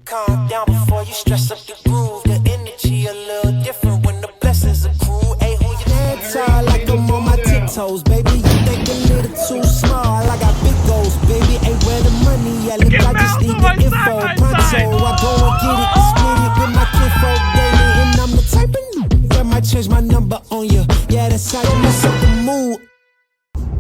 Calm down before you stress up the groove. The energy a little different when the blessings accrue. Hey, who you dance like I'm on my tiptoes, baby. You think a little too small. I got big goals, baby. Ain't where the money at. Look, I just need the info. Pronto, I go and get it and split it with my kinfolk daily. And I'm the type of that might change my number on you. Yeah, that's how you mess up the mood.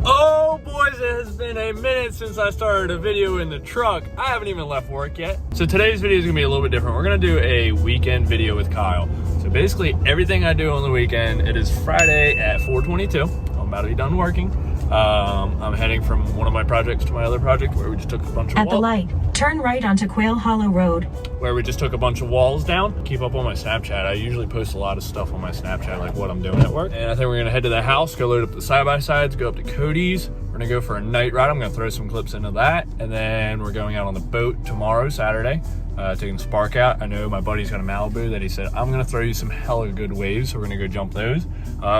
Oh boys, it has been a minute since I started a video in the truck. I haven't even left work yet. So today's video is gonna be a little bit different. We're gonna do a weekend video with Kyle. So basically everything I do on the weekend, it is Friday at 4:22. I'm about to be done working. I'm heading from one of my projects to my other project where we just took a bunch of At the light, turn right onto Quail Hollow Road. Where we just took a bunch of walls down. Keep up on my Snapchat. I usually post a lot of stuff on my Snapchat, like what I'm doing at work. And I think we're gonna head to the house, go load up the side-by-sides, go up to Cody's. We're gonna go for a night ride. I'm gonna throw some clips into that. And then we're going out on the boat tomorrow, Saturday, taking Spark out. I know my buddy's got a Malibu that he said, I'm gonna throw you some hella good waves. So we're gonna go jump those.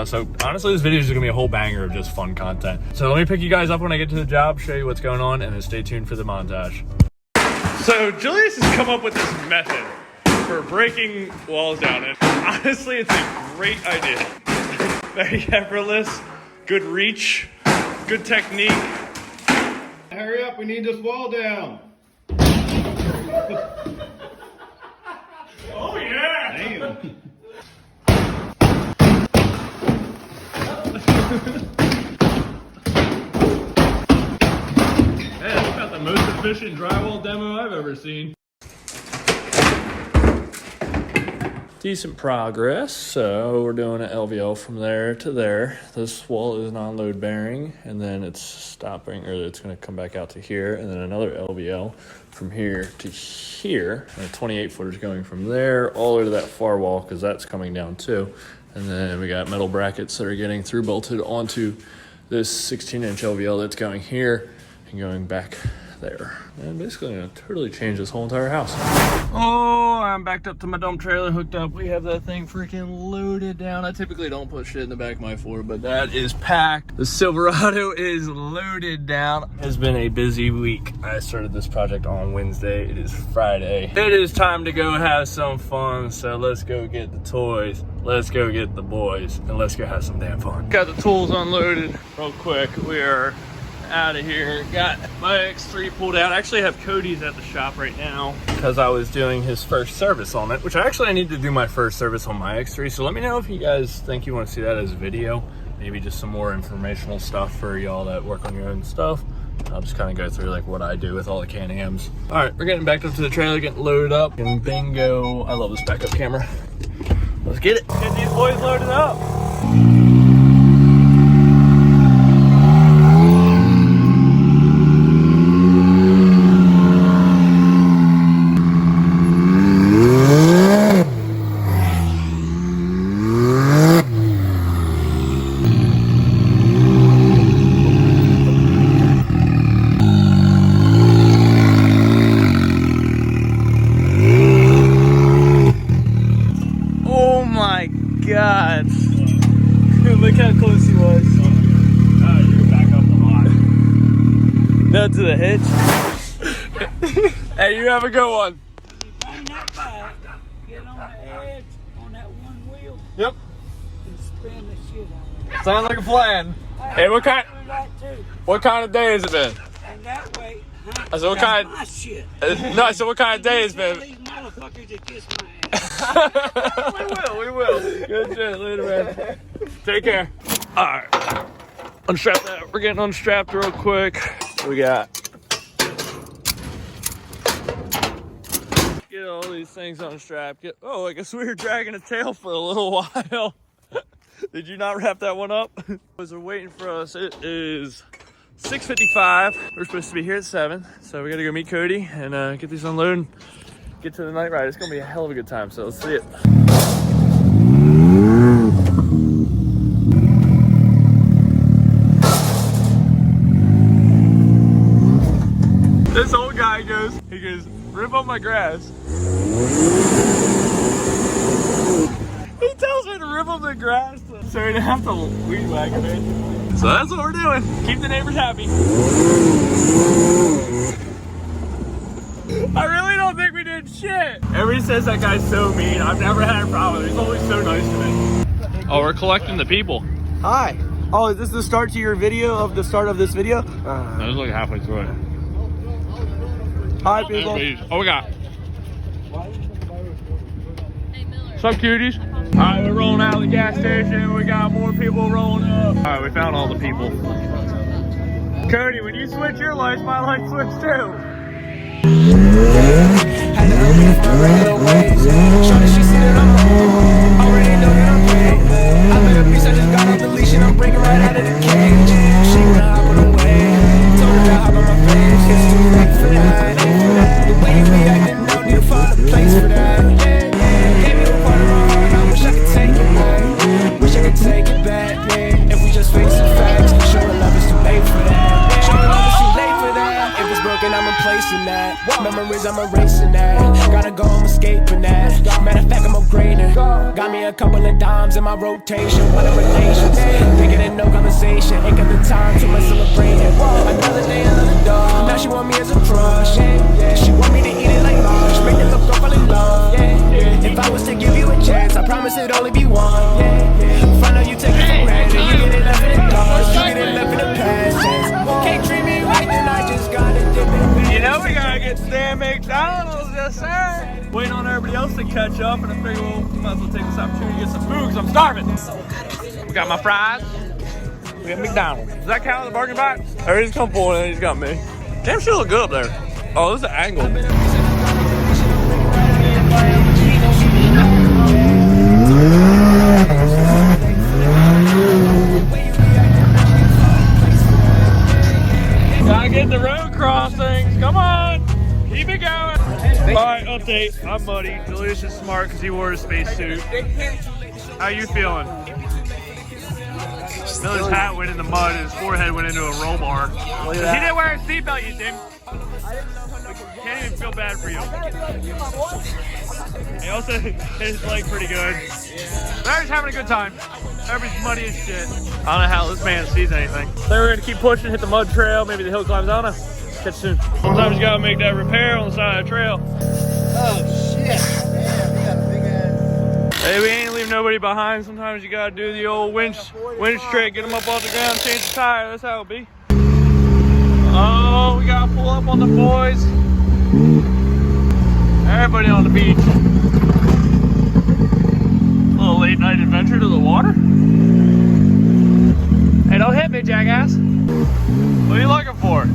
So honestly, this video is gonna be a whole banger of just fun content. So let me pick you guys up when I get to the job, show you what's going on, and then stay tuned for the montage. So Julius has come up with this method for breaking walls down, and honestly, it's a great idea. Very effortless, good reach, good technique. Hurry up, we need this wall down. Oh yeah! Damn. Man, that's about the most efficient drywall demo I've ever seen. Decent progress. So we're doing an LVL from there to there. This wall is non-load bearing, and then it's stopping, or it's going to come back out to here, and then another LVL from here to here. And a 28 footer is going from there all the way to that far wall, because that's coming down too. And then we got metal brackets that are getting through bolted onto this 16-inch LVL that's going here and going back there. And basically gonna totally change this whole entire house. Oh, I'm backed up to my dump trailer, hooked up. We have that thing freaking loaded down. I typically don't put shit in the back of my floor, but that is packed. The Silverado is loaded down. It's been a busy week. I started this project on Wednesday. It is Friday. It is time to go have some fun. So let's go get the toys. Let's go get the boys, and let's go have some damn fun. Got the tools unloaded real quick. We are out of here. Got my X3 pulled out. I actually have Cody's at the shop right now because I was doing his first service on it, which I need to do my first service on my X3. So let me know if you guys think you want to see that as a video, maybe just some more informational stuff for y'all that work on your own stuff. I'll just kind of go through like what I do with all the Can-Ams. All right, we're getting back up to the trailer, getting loaded up, and bingo. I love this backup camera. Let's get it. Get these boys loaded up. God. Look how close he was. You back up a lot. No, to the hitch. Hey, you have a good one. Bring that back, get on the edge on that one wheel, Yep. and spin the shit out Sounds like a plan. of it. Hey, what kind of day has it been? And that way, huh? I said, what That's kind- my shit. No, I said, what kind of day has Tell been? these motherfuckers to kiss my ass. We will. Good shit. Later, man. Take care. All right. Unstrap that. We're getting unstrapped real quick. We got. Get all these things unstrapped. Oh, I guess we were dragging a tail for a little while. Did you not wrap that one up? Boys are waiting for us. It is 6:55. We're supposed to be here at 7. So we got to go meet Cody and get these unloaded. Get to the night ride. It's gonna be a hell of a good time, so let's see it. This old guy goes, rip up my grass. He tells me to rip up the grass so we don't have to weed whack it. So that's what we're doing. Keep the neighbors happy. I really don't think we did shit. Everybody says that guy's so mean. I've never had a problem with him. He's always so nice to me. Oh, we're collecting the people. Hi. Oh, is this the start to your video of the start of this video? I was like halfway through it. Hi, people. Oh, we got. What's up, cuties? All right, we're rolling out of the gas station. We got more people rolling up. All right, we found all the people. Cody, when you switch your lights, my lights switch too. I'm breaking right out of the cage. She wanna hop on the wave. Told her to hop on my face. It's too late for that. The way you be acting, no need to find a place for that. Gave me a part of my heart, I wish I could take it back. Wish I could take it back, yeah. If we just face the facts, showing love is too late for that. Showing love is too late for that. If it's broken, I'm replacing that. Memories, I'm erasing that. Gotta go, I'm escaping that. Matter of fact, I'm upgrading. Got me a couple of dimes in my rotation. What a relations. Thinking in no conversation. Ain't got the time to my celebrating. Another day, another dog. Now she want me as a crush. She want me to eat it like lunch. Make it look up, fall in love. If I was to give you a chance, I promise it'd only be one. Find out you take it for granted. You get it left in the dust. You get it left in the past. Can't treat me right, then I just gotta dip it. You know we gotta get stand McDonald's, yes sir. Waiting on everybody else to catch up, and I figure we might as well take this opportunity to get some food because I'm starving. We got my fries. We got McDonald's. Does that count as a bargain box? Everybody's come pulling and he's got me. Damn, she look good up there. Oh, this is an angle. Gotta get the road crossings. Come on. Keep it going. Alright, update. I'm Muddy. Julius is smart because he wore his spacesuit. How you feeling? Miller's hat went in the mud and his forehead went into a roll bar. He didn't wear a seatbelt, you didn't. Can't even feel bad for you. He also hit his leg pretty good. They're just having a good time. Everybody's muddy as shit. I don't know how this man sees anything. They were gonna keep pushing, hit the mud trail, maybe the hill climbs. I don't know. Catch you soon. Sometimes you gotta make that repair on the side of the trail. Oh, shit. Damn, we got a big ass. Hey, we ain't leave nobody behind. Sometimes you gotta do the old winch trick, get them up off the ground, change the tire. That's how it be. Oh, we gotta pull up on the boys. Everybody on the beach. A little late night adventure to the water. Hey, don't hit me, jackass. What are you looking for?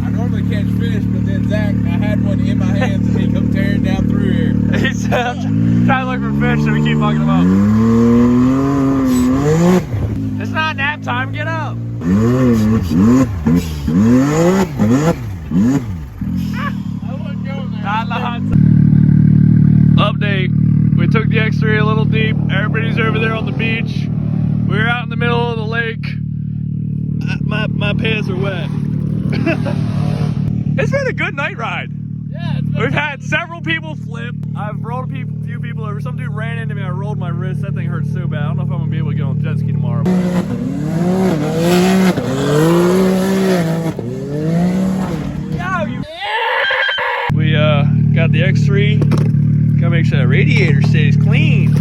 I normally catch fish, but then Zach, I had one in my hands and he come tearing down through here. He's trying to look for fish, so we keep fucking him up. It's not nap time, get up. Update. We took the X3 a little deep. Everybody's over there on the beach. We're out in the middle of the lake. My pants are wet. It's been a good night ride. Yeah, we've had several people flip. I've rolled a few people over. Some dude ran into me. I rolled my wrist. That thing hurts so bad. I don't know if I'm gonna be able to get on jet ski tomorrow. We got the X3. Gotta make sure that radiator stays clean.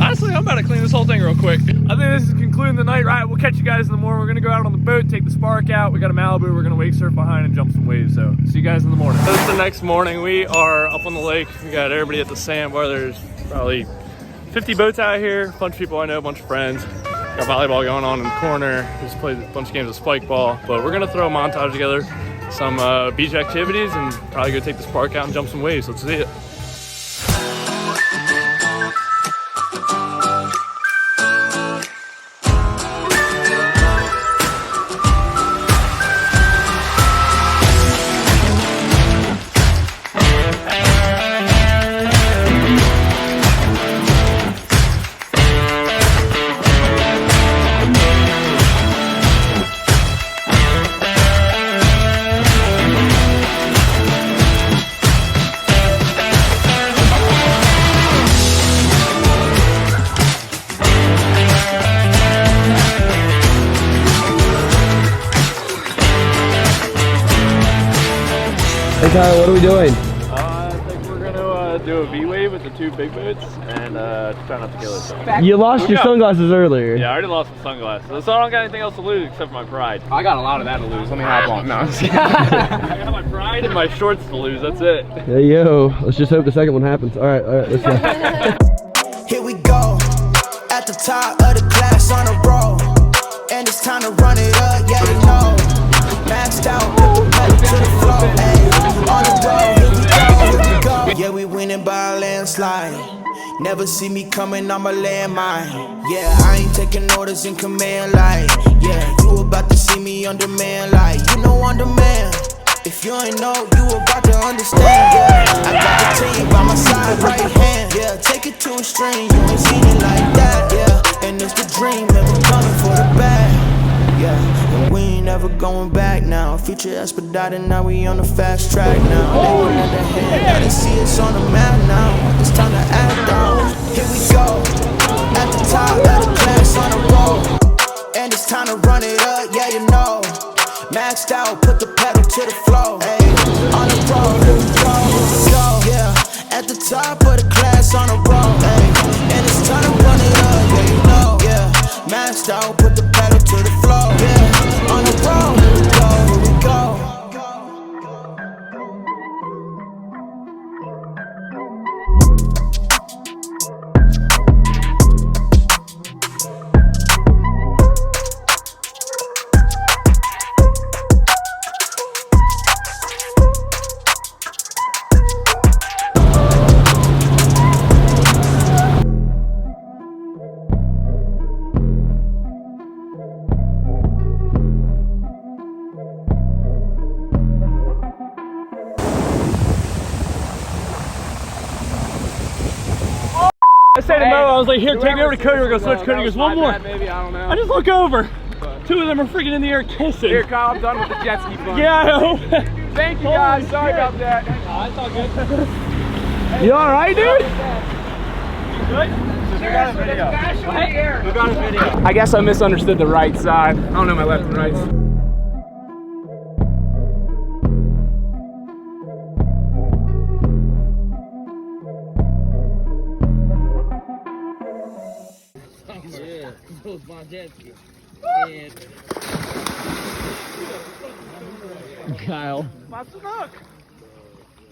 Honestly, I'm about to clean this whole thing real quick. I think this is concluding the night ride. We'll catch you guys in the morning. We're gonna go out on the boat, take the Spark out. We got a Malibu. We're gonna wake surf behind and jump some waves. So see you guys in the morning. This is the next morning. We are up on the lake. We got everybody at the sandbar. There's probably 50 boats out here. A bunch of people I know, a bunch of friends. Got volleyball going on in the corner. Just played a bunch of games of spike ball. But we're gonna throw a montage together, some beach activities, and probably go take the Spark out and jump some waves. Let's see it. Hey Kyle, what are we doing? I think we're gonna do a V-wave with the two big boots and try not to kill ourselves. You lost your sunglasses earlier. Yeah, I already lost my sunglasses, so I don't got anything else to lose except for my pride. I got a lot of that to lose. Let me hop on. No. I got my pride and my shorts to lose, that's it. Hey yo, let's just hope the second one happens. Alright, let's go. Here we go, at the top of the class on a roll, and it's time to run it up, yeah you know. Maxed out, put the pedal to the floor, ayy. On the road, here we go. Yeah, we winning by a landslide. Never see me coming, I'm a landmine. Yeah, I ain't taking orders in command like. Yeah, you about to see me on demand like. You know on demand. If you ain't know, you about to understand. Yeah, I got the team by my side, right hand. Yeah, take it to a string, you ain't seen it like that. Yeah, and it's the dream, and we're coming for the bag. Yeah, and we ain't never going back now. Future expedited, now we on the fast track now. They were in the hand, now they see us on the map now. It's time to act out. Here we go, at the top of the class on the roll, and it's time to run it up, yeah you know. Maxed out, put the pedal to the floor. Hey, on the road, here we go, yeah. At the top of the class on the road, hey, and it's time to run it up, yeah you know, yeah. Maxed out, put the pedal to the floor, yeah. On the road, here we go, here we go. I said to Mo, I was like, here, take me over to Cody. We're gonna switch Cody. He goes, one more. Maybe, I don't know. I just look over. Two of them are freaking in the air kissing. Here, Kyle, I'm done with the jet ski fun. Yeah, I know. Thank you guys. Sorry about that. That's all good. You alright, dude? We got a video. What? We got a video. I guess I misunderstood the right side. I don't know my left and right. Kyle. Let's look.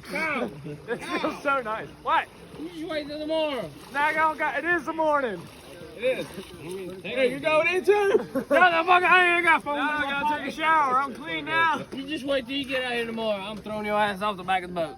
Kyle, it feels so nice. What? You just wait till tomorrow. Now I don't got, it is the morning. It is. Hey, you going in too? No, the fuck, I ain't got phone. Now I gotta take a shower. I'm clean now. You just wait till you get out here tomorrow. I'm throwing your ass off the back of the boat.